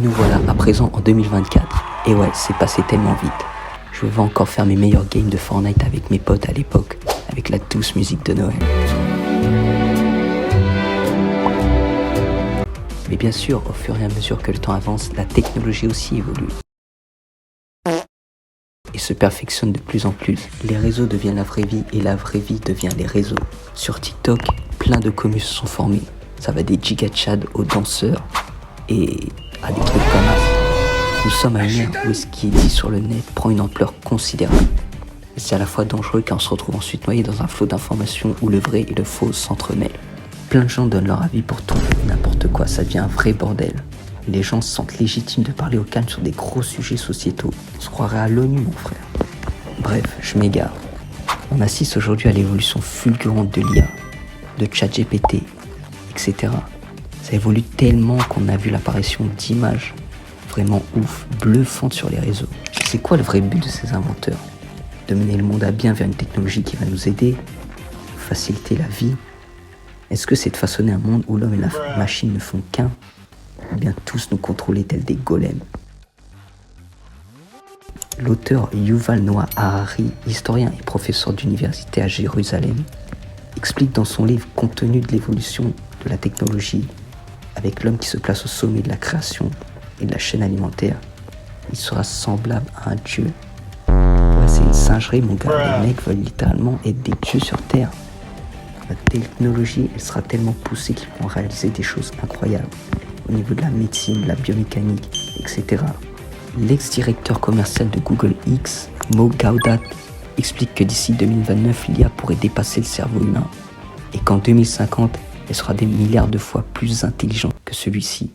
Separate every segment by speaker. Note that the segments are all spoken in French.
Speaker 1: Nous voilà à présent en 2024. Et ouais, c'est passé tellement vite. Je vais encore faire mes meilleurs games de Fortnite avec mes potes à l'époque, avec la douce musique de Noël. Mais bien sûr, au fur et à mesure que le temps avance, la technologie aussi évolue et se perfectionne de plus en plus. Les réseaux deviennent la vraie vie et la vraie vie devient les réseaux. Sur TikTok, plein de communes se sont formées. Ça va des giga-chats aux danseurs et à des trucs comme ça. Nous sommes à une ère où ce qui est dit sur le net prend une ampleur considérable. C'est à la fois dangereux car on se retrouve ensuite noyé dans un flot d'informations où le vrai et le faux s'entremêlent. Plein de gens donnent leur avis pour tout et n'importe quoi, ça devient un vrai bordel. Les gens se sentent légitimes de parler au calme sur des gros sujets sociétaux. On se croirait à l'ONU, mon frère. Bref, je m'égare. On assiste aujourd'hui à l'évolution fulgurante de l'IA, de ChatGPT, etc. Ça évolue tellement qu'on a vu l'apparition d'images vraiment ouf, bluffantes sur les réseaux. C'est quoi le vrai but de ces inventeurs? De mener le monde à bien vers une technologie qui va nous aider, faciliter la vie? Est-ce que c'est de façonner un monde où l'homme et la machine ne font qu'un, ou bien tous nous contrôler tels des golems? L'auteur Yuval Noah Harari, historien et professeur d'université à Jérusalem, explique dans son livre Compte tenu de l'évolution de la technologie, avec l'homme qui se place au sommet de la création et de la chaîne alimentaire, il sera semblable à un dieu. Ouais, c'est une singerie, mon gars. Les mecs veulent littéralement être des dieux sur Terre. La technologie, elle sera tellement poussée qu'ils pourront réaliser des choses incroyables au niveau de la médecine, de la biomécanique, etc. L'ex-directeur commercial de Google X, Mo Gaudat, explique que d'ici 2029, l'IA pourrait dépasser le cerveau humain et qu'en 2050, elle sera des milliards de fois plus intelligente que celui-ci.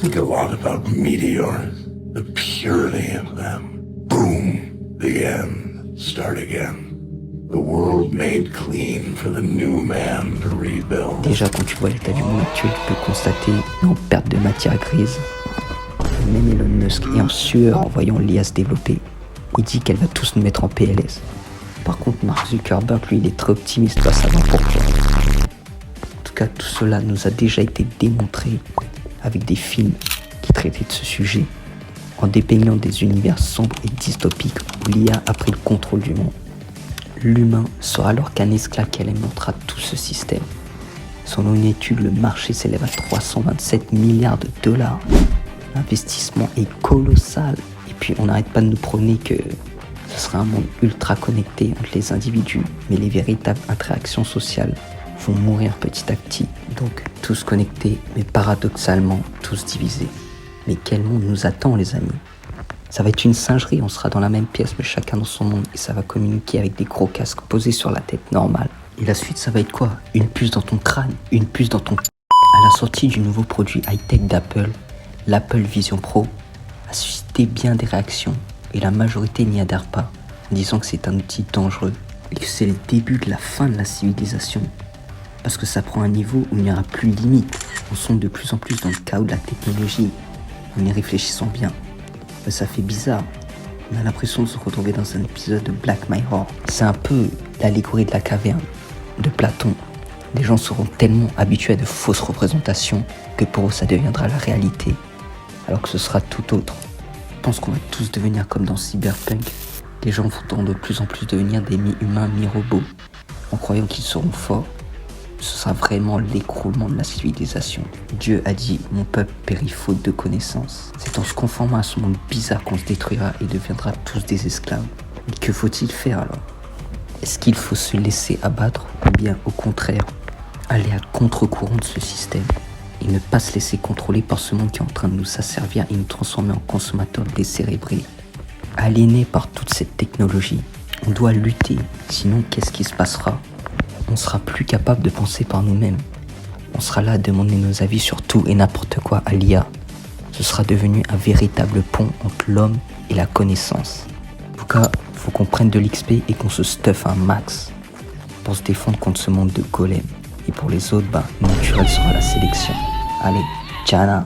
Speaker 2: Think a lot about meteors, the purity of them. Boom, the end, start again. The world made clean for the new man to rebuild.
Speaker 1: Déjà, quand tu vois l'état du monde actuel, tu peux constater une perte de matière grise. Même Elon Musk est en sueur en voyant l'IA se développer. Il dit qu'elle va tous nous mettre en PLS. Par contre, Mark Zuckerberg, lui, il est très optimiste, va savoir pourquoi. En tout cas, tout cela nous a déjà été démontré avec des films qui traitaient de ce sujet, en dépeignant des univers sombres et dystopiques où l'IA a pris le contrôle du monde. L'humain sera alors qu'un esclave qui alimentera tout ce système. Selon une étude, le marché s'élève à 327 milliards de dollars. L'investissement est colossal. Et puis on n'arrête pas de nous prôner que ce sera un monde ultra connecté entre les individus, mais les véritables interactions sociales vont mourir petit à petit. Donc tous connectés, mais paradoxalement tous divisés. Mais quel monde nous attend, les amis? Ça va être une singerie, on sera dans la même pièce mais chacun dans son monde et ça va communiquer avec des gros casques posés sur la tête normale. Et la suite, ça va être quoi? Une puce dans ton crâne, une puce dans ton... À la sortie du nouveau produit high-tech d'Apple, l'Apple Vision Pro a suscité bien des réactions et la majorité n'y adhère pas en disant que c'est un outil dangereux et que c'est le début de la fin de la civilisation. Parce que ça prend un niveau où il n'y aura plus de limite. On sombre de plus en plus dans le chaos de la technologie. En y réfléchissant bien. Mais ça fait bizarre. On a l'impression de se retrouver dans un épisode de Black Mirror. C'est un peu l'allégorie de la caverne de Platon. Les gens seront tellement habitués à de fausses représentations que pour eux ça deviendra la réalité. Alors que ce sera tout autre. Je pense qu'on va tous devenir comme dans Cyberpunk. Les gens vont de plus en plus devenir des mi-humains, mi-robots. En croyant qu'ils seront forts. Ce sera vraiment l'écroulement de la civilisation. Dieu a dit « Mon peuple périt faute de connaissances ». C'est en se conformant à ce monde bizarre qu'on se détruira et deviendra tous des esclaves. Mais que faut-il faire alors? Est-ce qu'il faut se laisser abattre ou bien au contraire aller à contre-courant de ce système et ne pas se laisser contrôler par ce monde qui est en train de nous asservir et nous transformer en consommateurs décérébrés? Aliénés par toute cette technologie, on doit lutter, sinon qu'est-ce qui se passera? On sera plus capable de penser par nous-mêmes. On sera là à demander nos avis sur tout et n'importe quoi à l'IA. Ce sera devenu un véritable pont entre l'homme et la connaissance. En tout cas, faut qu'on prenne de l'XP et qu'on se stuffe un max pour se défendre contre ce monde de golems. Et pour les autres, naturel sera la sélection. Allez, tchana!